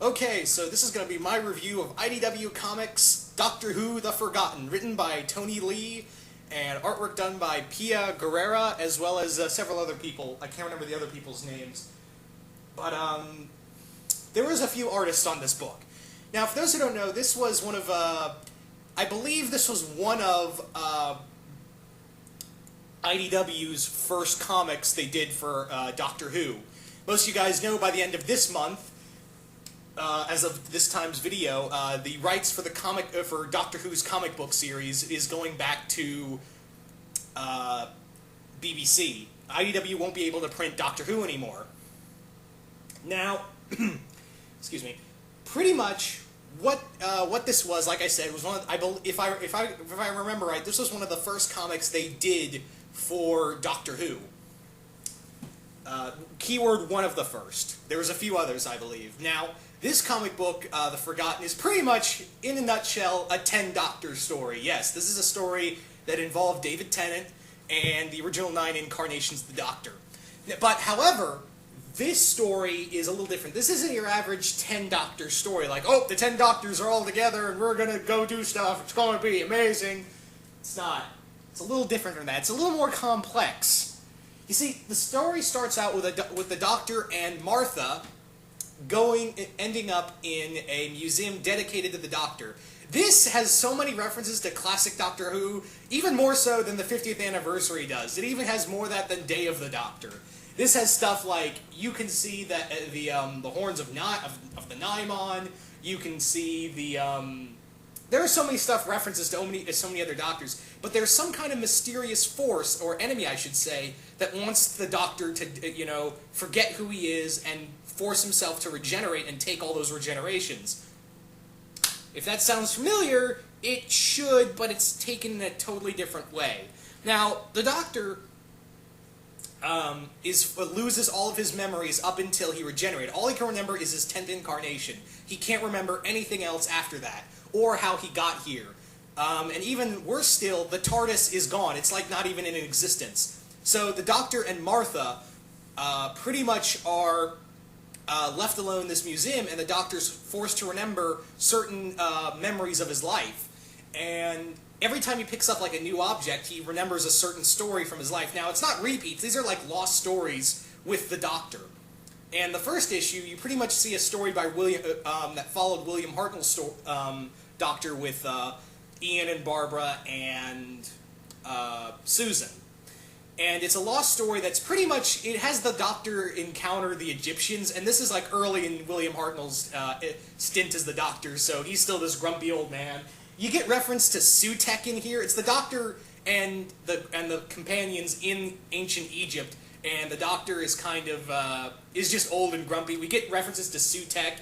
Okay, so this is going to be my review of IDW Comics Doctor Who The Forgotten, written by Tony Lee, and artwork done by Pia Guerrera, as well as several other people. I can't remember the other people's names. But, there was a few artists on this book. Now, for those who don't know, this was one of, I believe this was one of, IDW's first comics they did for, Doctor Who. Most of you guys know by the end of this month, as of this time's video, the rights for the for Doctor Who's comic book series is going back to BBC. IDW won't be able to print Doctor Who anymore. Now, excuse me. Pretty much what this was, like I said, was one of, if I remember right, this was one of the first comics they did for Doctor Who. Keyword one of the first. There was a few others, I believe. Now, this comic book, The Forgotten, is pretty much, in a nutshell, a 10-Doctor story. Yes, this is a story that involved David Tennant and the original 9 incarnations of the Doctor. But, however, this story is a little different. This isn't your average 10-Doctor story, like, oh, the 10 Doctors are all together and we're gonna go do stuff, it's gonna be amazing. It's not. It's a little different from that. It's a little more complex. You see, the story starts out with the Doctor and Martha ending up in a museum dedicated to the Doctor. This has so many references to classic Doctor Who, even more so than the 50th anniversary does. It even has more of that than Day of the Doctor. This has stuff like, you can see that the horns of the Naimon, you can see the, there are so many references to so many other Doctors, but there's some kind of mysterious force, or enemy I should say, that wants the Doctor to, you know, forget who he is and force himself to regenerate and take all those regenerations. If that sounds familiar, it should, but it's taken in a totally different way. Now, the Doctor loses all of his memories up until he regenerates. All he can remember is his 10th incarnation. He can't remember anything else after that, or how he got here. And even worse still, the TARDIS is gone. It's like not even in existence. So the Doctor and Martha pretty much are left alone in this museum, and the Doctor's forced to remember certain memories of his life. And every time he picks up like a new object, he remembers a certain story from his life. Now, it's not repeats. These are like lost stories with the Doctor. And the first issue, you pretty much see a story by William that followed William Hartnell's Doctor with Ian and Barbara and Susan. And it's a lost story that's pretty much, it has the Doctor encounter the Egyptians, and this is like early in William Hartnell's stint as the Doctor, so he's still this grumpy old man. You get reference to Sutekh in here. It's the Doctor and the companions in ancient Egypt, and the Doctor is kind of, is just old and grumpy. We get references to Sutekh,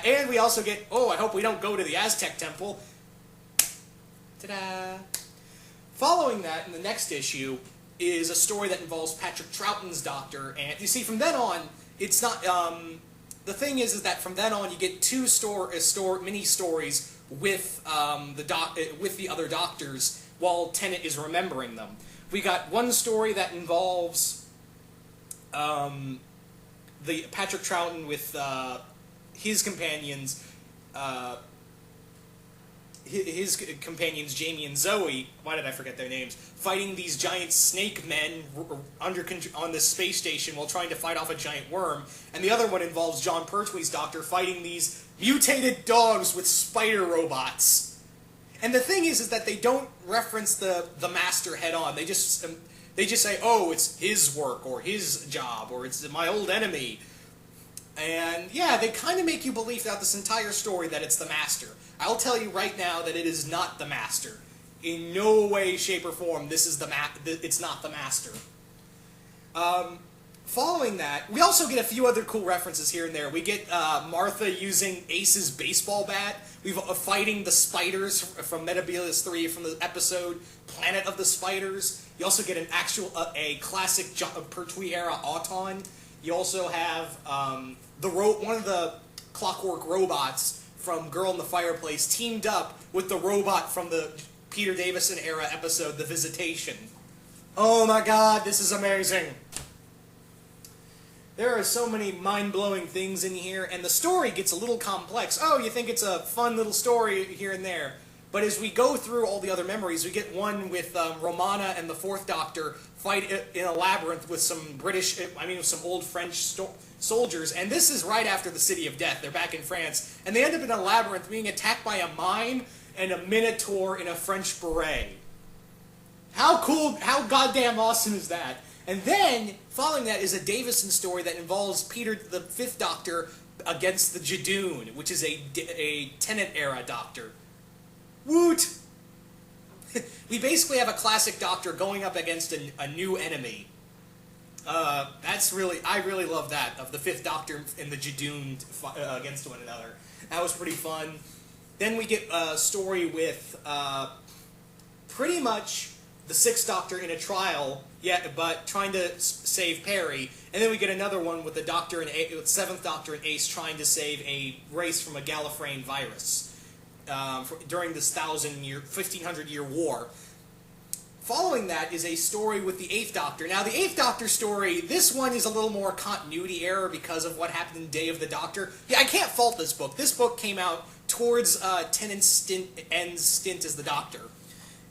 and we also get, oh, I hope we don't go to the Aztec temple. Ta-da! Following that, in the next issue, is a story that involves Patrick Troughton's Doctor, and you see, from then on, it's not, the thing is that from then on, you get two mini-stories with the other Doctors, while Tennant is remembering them. We got one story that involves, the Patrick Troughton with, his companions, Jamie and Zoe, why did I forget their names, fighting these giant snake men on this space station while trying to fight off a giant worm. And the other one involves John Pertwee's Doctor fighting these mutated dogs with spider robots. And the thing is that they don't reference the Master head on. They just say, oh, it's his work, or his job, or it's my old enemy. And yeah, they kind of make you believe throughout this entire story that it's the Master. I'll tell you right now that it is not the Master. In no way, shape, or form, it's not the Master. Following that, we also get a few other cool references here and there. We get Martha using Ace's baseball bat. We've fighting the spiders from Metebelis 3 from the episode Planet of the Spiders. You also get a classic Pertwee era Auton. You also have one of the clockwork robots from Girl in the Fireplace teamed up with the robot from the Peter Davison era episode, The Visitation. Oh my god, this is amazing. There are so many mind-blowing things in here, and the story gets a little complex. Oh, you think it's a fun little story here and there. But as we go through all the other memories, we get one with Romana and the Fourth Doctor fight in a labyrinth with some some old French soldiers. And this is right after the City of Death. They're back in France. And they end up in a labyrinth being attacked by a mime and a minotaur in a French beret. How cool, how goddamn awesome is that? And then, following that is a Davison story that involves Peter, the Fifth Doctor, against the Jadoon, which is a Tennant-era Doctor. Woot! We basically have a classic Doctor going up against a new enemy. I really love that, of the Fifth Doctor and the Jadoon against one another. That was pretty fun. Then we get a story with pretty much the Sixth Doctor in a trial, but trying to save Perry. And then we get another one with the Doctor and Seventh Doctor and Ace trying to save a race from a Gallifreyan virus during this 1500-year war. Following that is a story with the Eighth Doctor. Now, the Eighth Doctor story, this one is a little more continuity error because of what happened in Day of the Doctor. Yeah, I can't fault this book. This book came out towards Tennant's stint as the Doctor.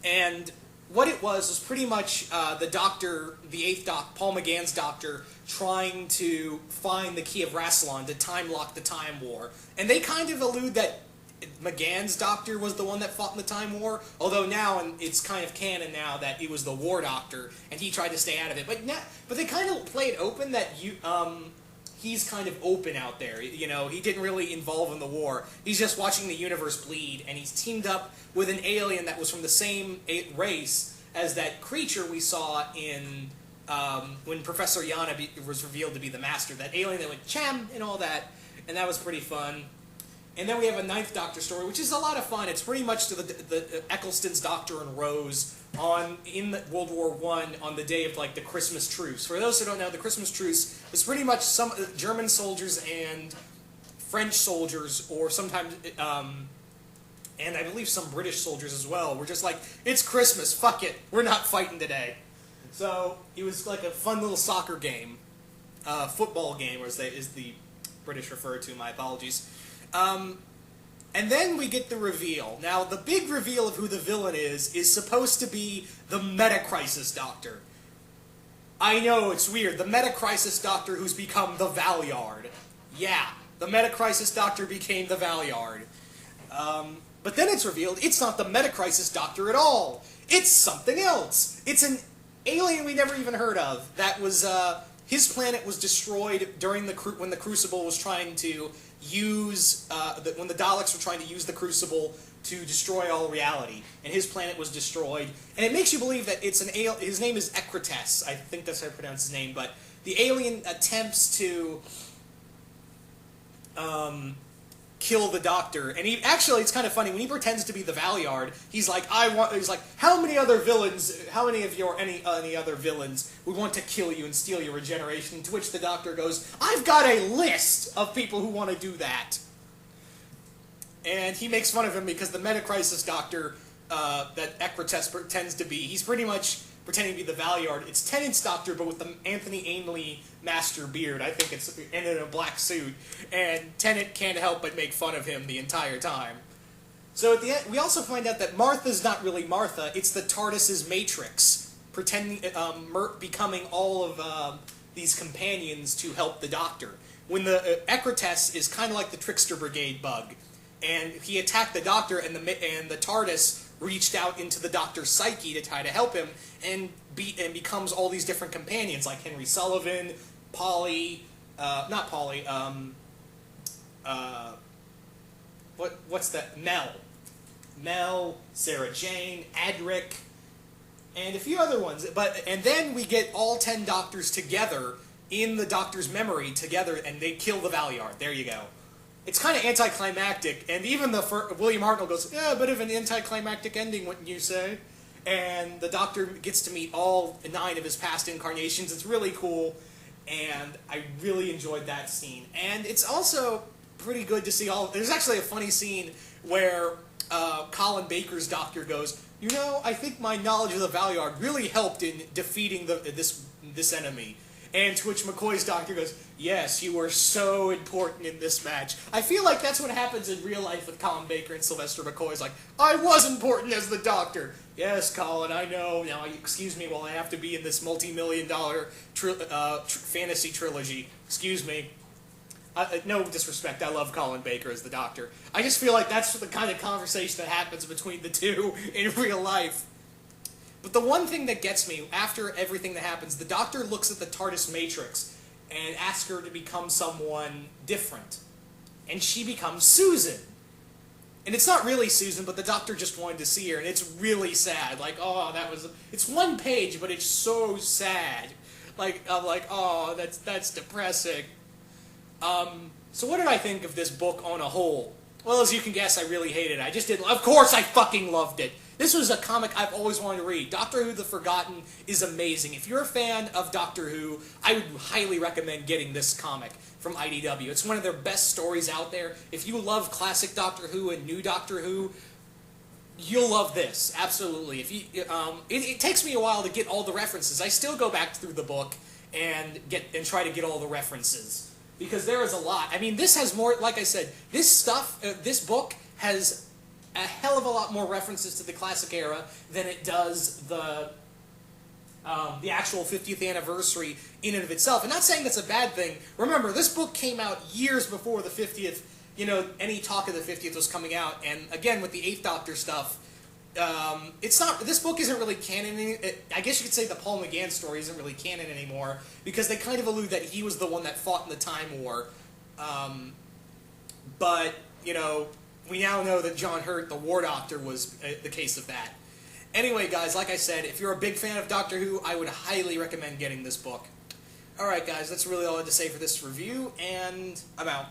And what it was pretty much the Doctor, the Eighth Doctor, Paul McGann's Doctor, trying to find the key of Rassilon to time-lock the Time War. And they kind of allude that McGann's Doctor was the one that fought in the Time War, although now it's kind of canon now that it was the War Doctor, and he tried to stay out of it. But they kind of play it open that he's kind of open out there. You know, he didn't really involve in the war. He's just watching the universe bleed, and he's teamed up with an alien that was from the same race as that creature we saw in when Professor Yana was revealed to be the Master. That alien that went cham and all that, and that was pretty fun. And then we have a Ninth Doctor story, which is a lot of fun. It's pretty much to the Eccleston's Doctor and Rose in World War I on the day of the Christmas truce. For those who don't know, the Christmas truce was pretty much some German soldiers and French soldiers, or sometimes, and I believe some British soldiers as well, were just like, it's Christmas, fuck it, we're not fighting today. So it was like a fun little soccer game, football game, as the British refer to. My apologies. And then we get the reveal. Now, the big reveal of who the villain is supposed to be the Meta-Crisis Doctor. I know, it's weird. The Meta-Crisis Doctor who's become the Valeyard. Yeah, the Meta-Crisis Doctor became the Valeyard. But then it's revealed it's not the Meta-Crisis Doctor at all. It's something else. It's an alien we never even heard of. That was, his planet was destroyed during when the Crucible was trying to use, when the Daleks were trying to use the Crucible to destroy all reality, and his planet was destroyed. And it makes you believe that it's an alien. His name is Ecrites, I think that's how I pronounce his name, but the alien attempts to kill the Doctor, and it's kind of funny, when he pretends to be the Valeyard, he's like, how many other villains, any other villains would want to kill you and steal your regeneration? To which the Doctor goes, I've got a list of people who want to do that. And he makes fun of him because the Meta-Crisis Doctor that Ecrites pretends to be, he's pretty much pretending to be the Valeyard. It's Tennant's Doctor, but with the Anthony Ainley master beard. I think it's and in a black suit. And Tennant can't help but make fun of him the entire time. So at the end, we also find out that Martha's not really Martha. It's the TARDIS's Matrix, pretending, becoming all of these companions to help the Doctor. When the Ecrites is kind of like the Trickster Brigade bug, and he attacked the Doctor, and the TARDIS reached out into the Doctor's psyche to try to help him, and becomes all these different companions, like Henry Sullivan, Polly, not Polly, what's that? Mel, Sarah Jane, Adric, and a few other ones. And then we get all 10 Doctors together in the Doctor's memory together, and they kill the Valeyard. There you go. It's kind of anticlimactic, and even William Hartnell goes, yeah, a bit of an anticlimactic ending, wouldn't you say? And the Doctor gets to meet all 9 of his past incarnations. It's really cool, and I really enjoyed that scene. And it's also pretty good to see there's actually a funny scene where Colin Baker's Doctor goes, you know, I think my knowledge of the Valeyard really helped in defeating this enemy. And to which McCoy's doctor goes, yes, you were so important in this match. I feel like that's what happens in real life with Colin Baker and Sylvester McCoy. It's like, I was important as the doctor. Yes, Colin, I know. Now, excuse me while I have to be in this multi-million-dollar fantasy trilogy. Excuse me. No disrespect, I love Colin Baker as the doctor. I just feel like that's the kind of conversation that happens between the two in real life. But the one thing that gets me, after everything that happens, the doctor looks at the TARDIS Matrix and asks her to become someone different. And she becomes Susan. And it's not really Susan, but the doctor just wanted to see her, and it's really sad. Like, oh, it's one page, but it's so sad. Like, I'm like, oh, that's depressing. So what did I think of this book on a whole? Well, as you can guess, I really hated it. I just didn't. Of course I fucking loved it. This was a comic I've always wanted to read. Doctor Who The Forgotten is amazing. If you're a fan of Doctor Who, I would highly recommend getting this comic from IDW. It's one of their best stories out there. If you love classic Doctor Who and new Doctor Who, you'll love this. Absolutely. If you, it takes me a while to get all the references. I still go back through the book and try to get all the references, because there is a lot. I mean, this has more, like I said, this book has a hell of a lot more references to the classic era than it does the actual 50th anniversary in and of itself. And not saying that's a bad thing. Remember, this book came out years before the 50th, any talk of the 50th was coming out. And again, with the 8th Doctor stuff, this book isn't really canon. I guess you could say the Paul McGann story isn't really canon anymore, because they kind of allude that he was the one that fought in the Time War. But, we now know that John Hurt, the War Doctor, was the case of that. Anyway, guys, like I said, if you're a big fan of Doctor Who, I would highly recommend getting this book. Alright, guys, that's really all I had to say for this review, and I'm out.